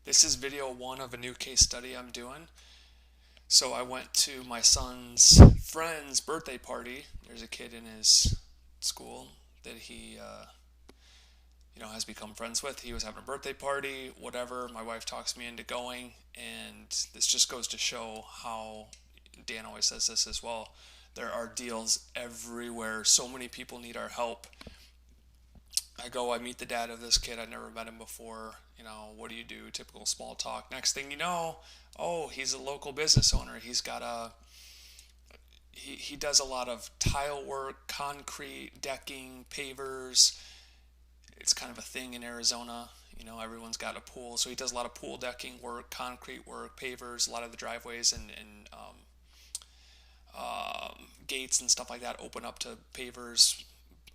This is video one of a new case study I'm doing. So I went to my son's friend's birthday party. There's a kid in his school that he, has become friends with. He was having a birthday party, whatever. My wife talks me into going, and this just goes to show how Dan always says this as well. There are deals everywhere. So many people need our help. I meet the dad of this kid. I'd never met him before. What do you do? Typical small talk. Next thing you know, oh, he's a local business owner. He does a lot of tile work, concrete, decking, pavers. It's kind of a thing in Arizona. Everyone's got a pool, so he does a lot of pool decking work, concrete work, pavers, a lot of the driveways and gates and stuff like that open up to pavers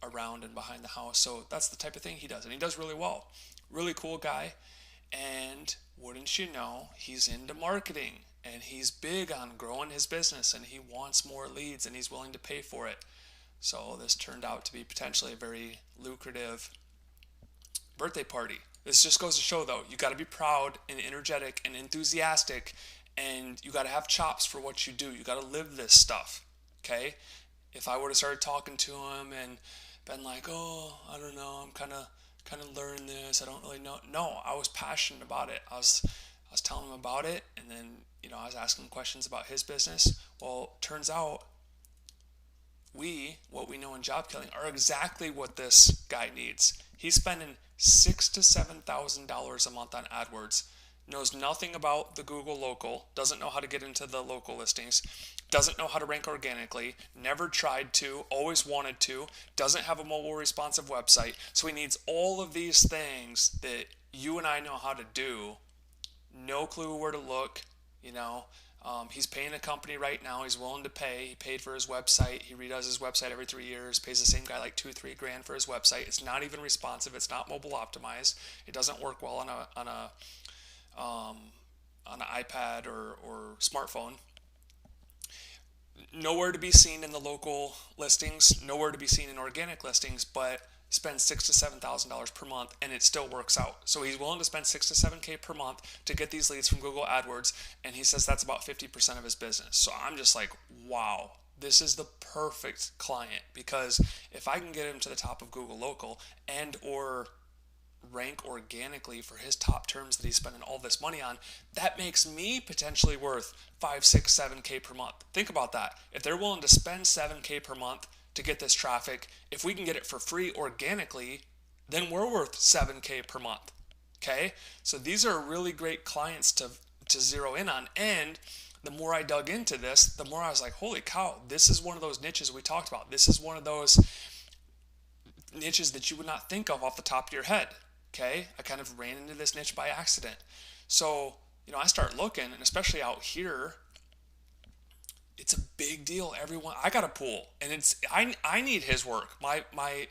around and behind the house. So that's the type of thing he does, and he does really well. Really cool guy. And wouldn't you know, he's into marketing and he's big on growing his business and he wants more leads and he's willing to pay for it. So this turned out to be potentially a very lucrative birthday party. This just goes to show, though, you got to be proud and energetic and enthusiastic, and you got to have chops for what you do. You got to live this stuff. Okay? If I would have started talking to him and been like, "Oh, I don't know, I'm kind of learning this. I don't really know." No, I was passionate about it. I was telling him about it, and then I was asking him questions about his business. Well, turns out what we know in job killing, are exactly what this guy needs. He's spending $6,000 to $7,000 a month on AdWords, knows nothing about the Google local, doesn't know how to get into the local listings, doesn't know how to rank organically, never tried to, always wanted to, doesn't have a mobile responsive website. So he needs all of these things that you and I know how to do. No clue where to look, you know. He's paying a company right now. He's willing to pay. He paid for his website. He redoes his website every 3 years. Pays the same guy like 2-3 grand for his website. It's not even responsive. It's not mobile optimized. It doesn't work well on an iPad or smartphone. Nowhere to be seen in the local listings. Nowhere to be seen in organic listings. But spends $6,000 to $7,000 per month, and it still works out. So he's willing to spend 6 to 7K per month to get these leads from Google AdWords, and he says that's about 50% of his business. So I'm just like, wow, this is the perfect client, because if I can get him to the top of Google Local and or rank organically for his top terms that he's spending all this money on, that makes me potentially worth 5, 6, 7K per month. Think about that. If they're willing to spend 7K per month to get this traffic, if we can get it for free organically, then we're worth 7K per month. Okay? So these are really great clients to zero in on. And the more I dug into this, the more I was like, holy cow, this is one of those niches we talked about. This is one of those niches that you would not think of off the top of your head. Okay? I kind of ran into this niche by accident. So, I start looking, and especially out here, it's a big deal. I got a pool, and I need his work. My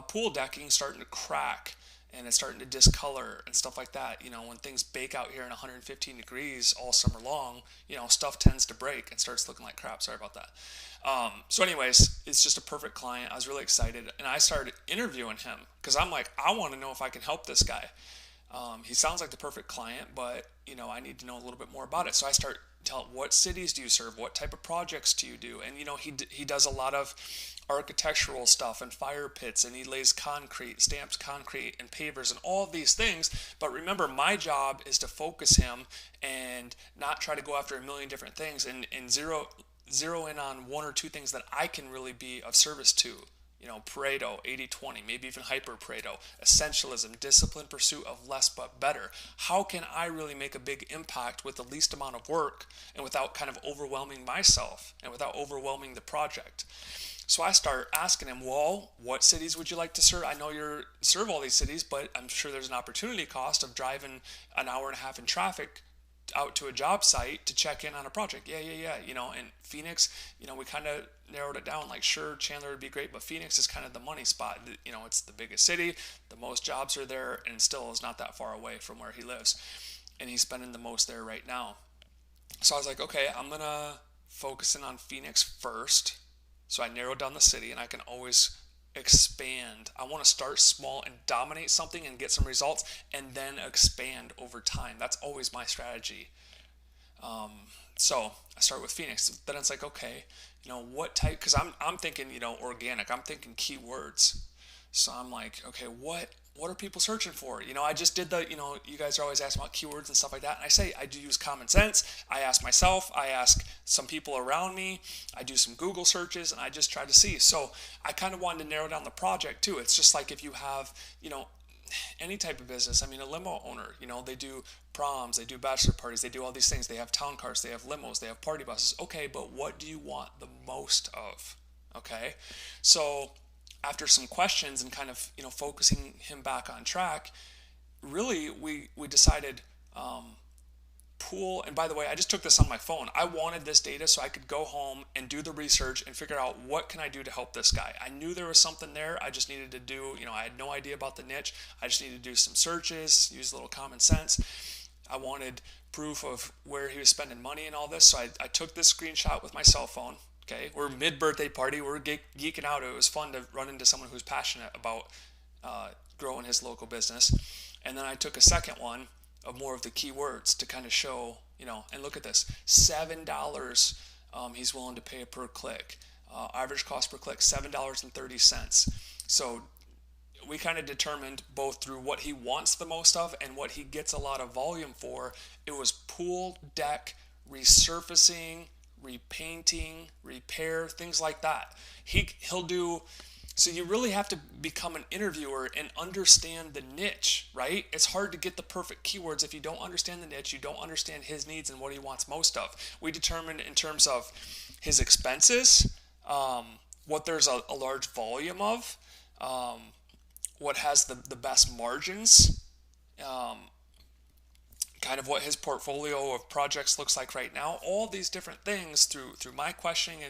pool decking starting to crack, and it's starting to discolor and stuff like that. When things bake out here in 115 degrees all summer long, stuff tends to break and starts looking like crap. Sorry about that. So anyways, it's just a perfect client. I was really excited, and I started interviewing him because I'm like, I want to know if I can help this guy. He sounds like the perfect client, but I need to know a little bit more about it. So I start telling, what cities do you serve? What type of projects do you do? And he does a lot of architectural stuff and fire pits, and he lays concrete, stamps concrete and pavers and all of these things. But remember, my job is to focus him and not try to go after a million different things, and zero in on one or two things that I can really be of service to. Pareto, 80-20, maybe even hyper Pareto, essentialism, disciplined pursuit of less but better. How can I really make a big impact with the least amount of work and without kind of overwhelming myself and without overwhelming the project? So I start asking him, well, what cities would you like to serve? I know you serve all these cities, but I'm sure there's an opportunity cost of driving an hour and a half in traffic out to a job site to check in on a project. Yeah. And Phoenix, we kind of narrowed it down. Like, sure, Chandler would be great, but Phoenix is kind of the money spot. It's the biggest city, the most jobs are there, and still is not that far away from where he lives. And he's spending the most there right now. So I was like, okay, I'm going to focus in on Phoenix first. So I narrowed down the city, and I can always expand. I want to start small and dominate something and get some results and then expand over time. That's always my strategy. So I start with Phoenix. Then it's like, okay, what type? Because I'm thinking, organic. I'm thinking keywords. So I'm like, okay, what are people searching for? I just did you guys are always asking about keywords and stuff like that. And I say I do use common sense. I ask myself. I ask some people around me. I do some Google searches, and I just try to see. So I kind of wanted to narrow down the project too. It's just like if you have, any type of business. I mean, a limo owner, they do proms, they do bachelor parties, they do all these things. They have town cars, they have limos, they have party buses. Okay, but what do you want the most of? Okay, so after some questions and kind of focusing him back on track, really we decided pool. And by the way, I just took this on my phone. I wanted this data so I could go home and do the research and figure out what can I do to help this guy. I knew there was something there. I just needed to do, I had no idea about the niche. I just needed to do some searches, use a little common sense. I wanted proof of where he was spending money and all this. So I took this screenshot with my cell phone. Okay, we're mid-birthday party. We're geeking out. It was fun to run into someone who's passionate about growing his local business. And then I took a second one of more of the keywords to kind of show, and look at this, $7 he's willing to pay per click. Average cost per click, $7.30. So we kind of determined both through what he wants the most of and what he gets a lot of volume for. It was pool deck resurfacing, repainting, repair, things like that. He'll do. So you really have to become an interviewer and understand the niche, right? It's hard to get the perfect keywords if you don't understand the niche, you don't understand his needs and what he wants most of. We determined in terms of his expenses, what there's a large volume of, what has the best margins, kind of what his portfolio of projects looks like right now. All these different things through my questioning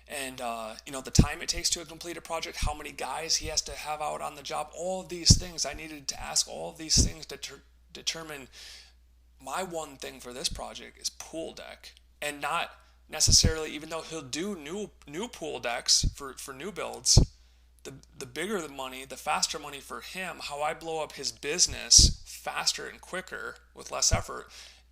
and the time it takes to complete a project, how many guys he has to have out on the job, all of these things. I needed to ask all of these things to determine my one thing for this project is pool deck. And not necessarily, even though he'll do new pool decks for new builds, the bigger the money, the faster money for him, how I blow up his business faster and quicker with less effort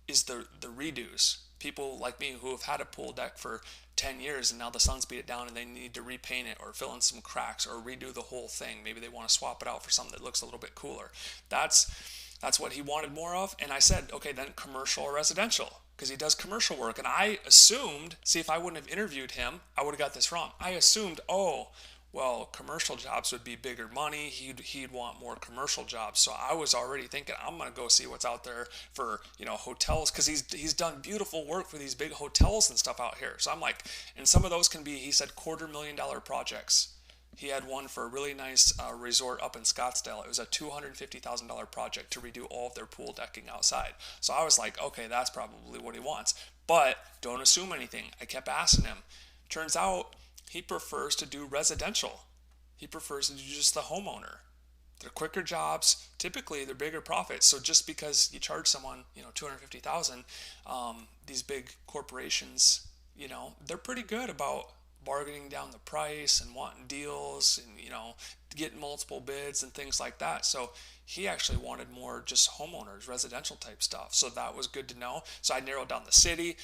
is the redos. People like me who have had a pool deck for 10 years and now the sun's beat it down and they need to repaint it or fill in some cracks or redo the whole thing. Maybe they want to swap it out for something that looks a little bit cooler. That's what he wanted more of. And I said, okay, then commercial or residential, because he does commercial work. And I assumed, see, if I wouldn't have interviewed him, I would have got this wrong. I assumed, well, commercial jobs would be bigger money. He'd want more commercial jobs. So I was already thinking, I'm going to go see what's out there for, hotels, because he's done beautiful work for these big hotels and stuff out here. So I'm like, and some of those can be, he said, $250,000 projects. He had one for a really nice resort up in Scottsdale. It was a $250,000 project to redo all of their pool decking outside. So I was like, okay, that's probably what he wants. But don't assume anything. I kept asking him. Turns out he prefers to do residential. He prefers to do just the homeowner. They're quicker jobs. Typically, they're bigger profits. So just because you charge someone, $250,000, these big corporations, they're pretty good about bargaining down the price and wanting deals and, getting multiple bids and things like that. So he actually wanted more just homeowners, residential type stuff. So that was good to know. So I narrowed down the city.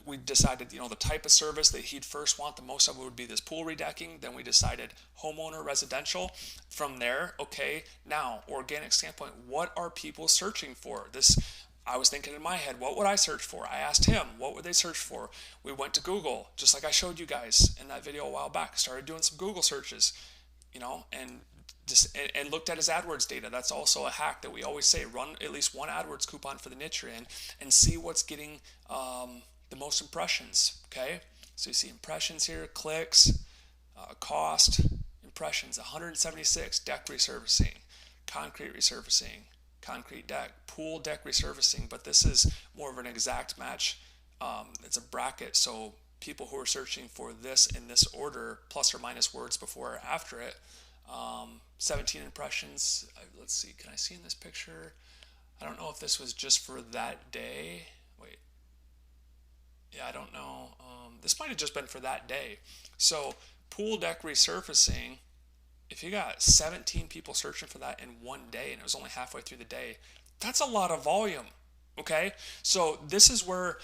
We decided, the type of service that he'd first want the most of would be this pool redecking. Then we decided homeowner residential. From there, okay, now organic standpoint, what are people searching for? I was thinking in my head, what would I search for? I asked him, what would they search for? We went to Google, just like I showed you guys in that video a while back. Started doing some Google searches, and looked at his AdWords data. That's also a hack that we always say, run at least one AdWords coupon for the niche you're in and see what's getting the most impressions. Okay, so you see impressions here, clicks, cost, impressions, 176, deck resurfacing, concrete deck, pool deck resurfacing, but this is more of an exact match. It's a bracket, so people who are searching for this in this order, plus or minus words before or after it, 17 impressions. Let's see, can I see in this picture? I don't know if this was just for that day. Wait. Yeah, I don't know. This might have just been for that day. So pool deck resurfacing, if you got 17 people searching for that in one day and it was only halfway through the day, that's a lot of volume. Okay? So this is where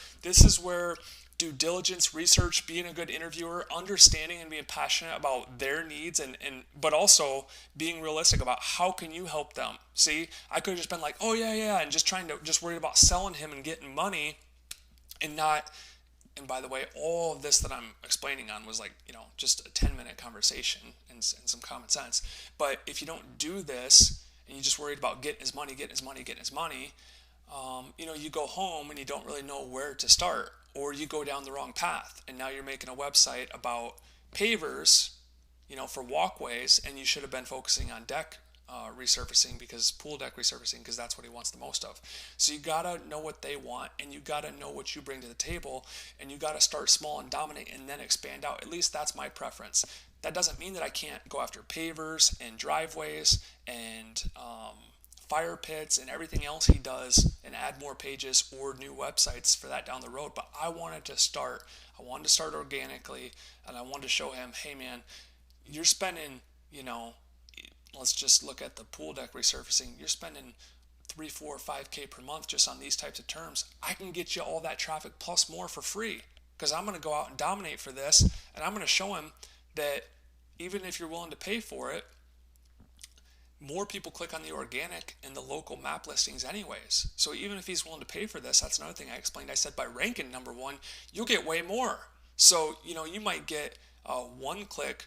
due diligence, research, being a good interviewer, understanding and being passionate about their needs and but also being realistic about how can you help them. See, I could have just been like, oh yeah, yeah, and just worried about selling him and getting money and not. And by the way, all of this that I'm explaining on was like, just a 10-minute conversation and some common sense. But if you don't do this and you're just worried about getting his money, you go home and you don't really know where to start, or you go down the wrong path. And now you're making a website about pavers, for walkways, and you should have been focusing on deck resurfacing, because pool deck resurfacing, because that's what he wants the most of. So you gotta know what they want, and you gotta know what you bring to the table, and you gotta start small and dominate, and then expand out. At least that's my preference. That doesn't mean that I can't go after pavers and driveways and fire pits and everything else he does, and add more pages or new websites for that down the road. But I wanted to start organically, and I wanted to show him, hey man, you're spending, let's just look at the pool deck resurfacing. You're spending 3, 4, 5K per month just on these types of terms. I can get you all that traffic plus more for free, because I'm going to go out and dominate for this, and I'm going to show him that even if you're willing to pay for it, more people click on the organic and the local map listings anyways. So even if he's willing to pay for this, that's another thing I explained. I said by ranking number one, you'll get way more. So, you might get one click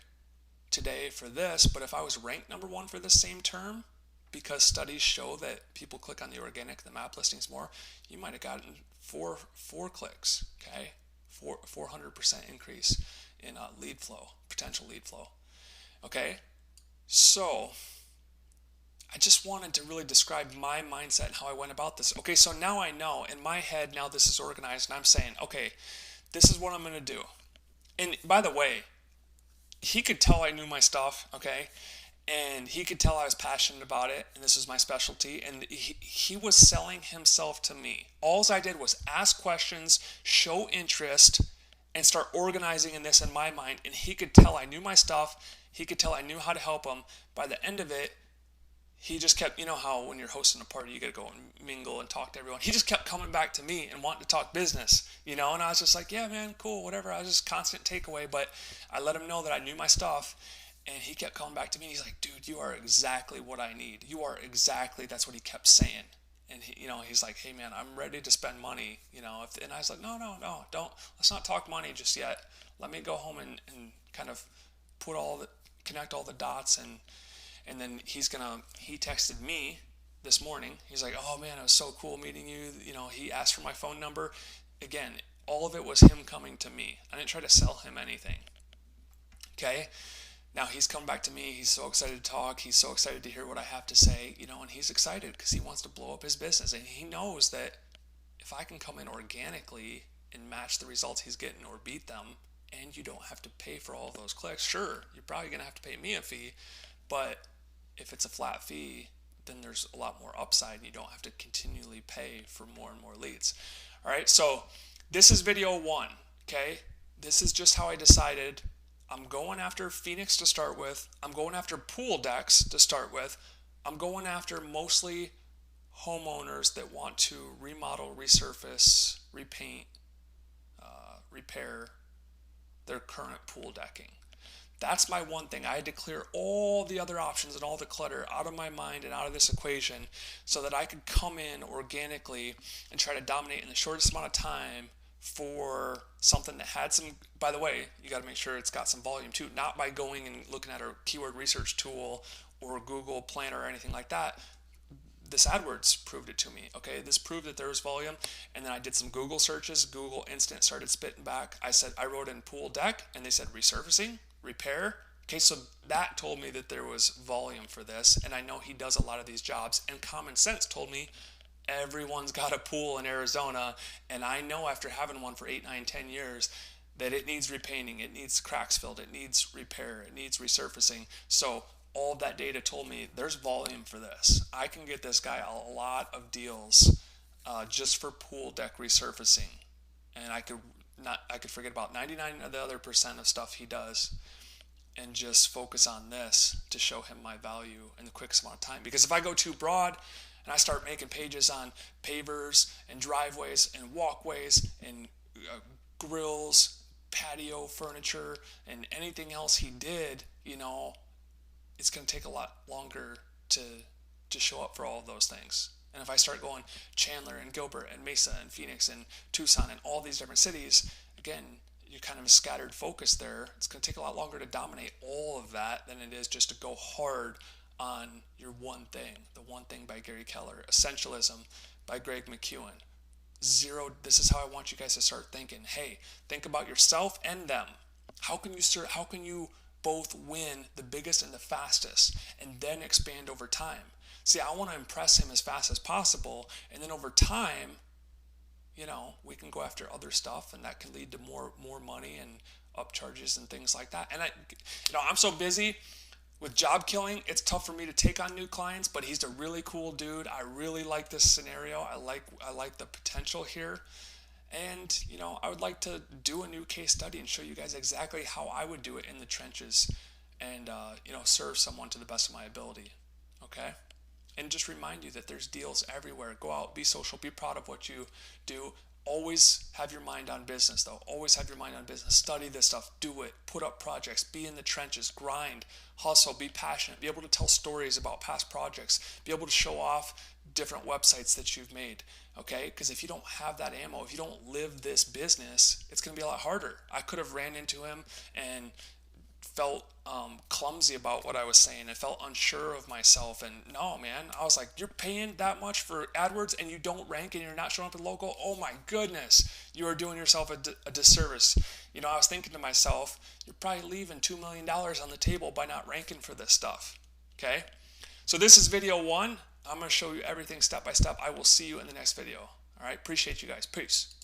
today for this, but if I was ranked number one for the same term, because studies show that people click on the organic, the map listings more, you might have gotten four clicks, okay? 400% increase in lead flow, potential lead flow, okay? So I just wanted to really describe my mindset and how I went about this. Okay, so now I know, in my head, now this is organized, and I'm saying, okay, this is what I'm going to do. And by the way, he could tell I knew my stuff, okay? And he could tell I was passionate about it, and this was my specialty, and he was selling himself to me. All I did was ask questions, show interest, and start organizing in this in my mind, and he could tell I knew my stuff. He could tell I knew how to help him. By the end of it, he just kept, how when you're hosting a party, you got to go and mingle and talk to everyone. He just kept coming back to me and wanting to talk business, and I was just like, yeah, man, cool, whatever. I was just constant takeaway, but I let him know that I knew my stuff, and he kept coming back to me, and he's like, dude, you are exactly what I need. You are exactly, that's what he kept saying. And he's like, hey man, I'm ready to spend money, and I was like, no, don't, let's not talk money just yet. Let me go home and kind of connect all the dots, and then he texted me this morning. He's like, oh man, it was so cool meeting you. He asked for my phone number. Again, all of it was him coming to me. I didn't try to sell him anything. Okay? Now he's come back to me. He's so excited to talk. He's so excited to hear what I have to say, and he's excited because he wants to blow up his business. And he knows that if I can come in organically and match the results he's getting or beat them, and you don't have to pay for all of those clicks, sure, you're probably going to have to pay me a fee, but if it's a flat fee, then there's a lot more upside, and you don't have to continually pay for more and more leads. All right, so this is video one, okay? This is just how I decided. I'm going after Phoenix to start with. I'm going after pool decks to start with. I'm going after mostly homeowners that want to remodel, resurface, repaint, repair their current pool decking. That's my one thing. I had to clear all the other options and all the clutter out of my mind and out of this equation so that I could come in organically and try to dominate in the shortest amount of time for something that had some, by the way, you got to make sure it's got some volume too, not by going and looking at a keyword research tool or Google Planner or anything like that. This AdWords proved it to me, okay? This proved that there was volume, and then I did some Google searches. Google Instant started spitting back. I wrote in pool deck, and they said resurfacing, repair. Okay, so that told me that there was volume for this, and I know he does a lot of these jobs, and common sense told me everyone's got a pool in Arizona, and I know after having one for 8, 9, 10 years that it needs repainting, it needs cracks filled, it needs repair, it needs resurfacing. So all of that data told me there's volume for this. I can get this guy a lot of deals just for pool deck resurfacing, and I could forget about 99 of the other percent of stuff he does. and just focus on this to show him my value in the quickest amount of time. Because if I go too broad and I start making pages on pavers and driveways and walkways and grills, patio furniture, and anything else he did, it's going to take a lot longer to show up for all of those things. And if I start going Chandler and Gilbert and Mesa and Phoenix and Tucson and all these different cities, again, you're kind of a scattered focus there. It's going to take a lot longer to dominate all of that than it is just to go hard on your one thing. The One Thing by Gary Keller, Essentialism by Greg McKeown. This is how I want you guys to start thinking. Hey, think about yourself and them. How can you both win the biggest and the fastest and then expand over time? See, I want to impress him as fast as possible, and then over time, we can go after other stuff, and that can lead to more money and upcharges and things like that. And I'm so busy with job killing, it's tough for me to take on new clients, but he's a really cool dude. I really like this scenario. I like the potential here. And, I would like to do a new case study and show you guys exactly how I would do it in the trenches and, serve someone to the best of my ability. Okay? And just remind you that there's deals everywhere. Go out, be social, be proud of what you do. Always have your mind on business, though. Always have your mind on business. Study this stuff. Do it. Put up projects. Be in the trenches. Grind. Hustle. Be passionate. Be able to tell stories about past projects. Be able to show off different websites that you've made. Okay? Because if you don't have that ammo, if you don't live this business, it's going to be a lot harder. I could have ran into him and felt clumsy about what I was saying. I felt unsure of myself, and no, man, I was like, you're paying that much for AdWords and you don't rank and you're not showing up at the local? Oh my goodness, you are doing yourself a disservice. I was thinking to myself, you're probably leaving $2 million on the table by not ranking for this stuff. Okay, so this is video 1. I'm going to show you everything step by step. I will see you in the next video. All right, appreciate you guys. Peace.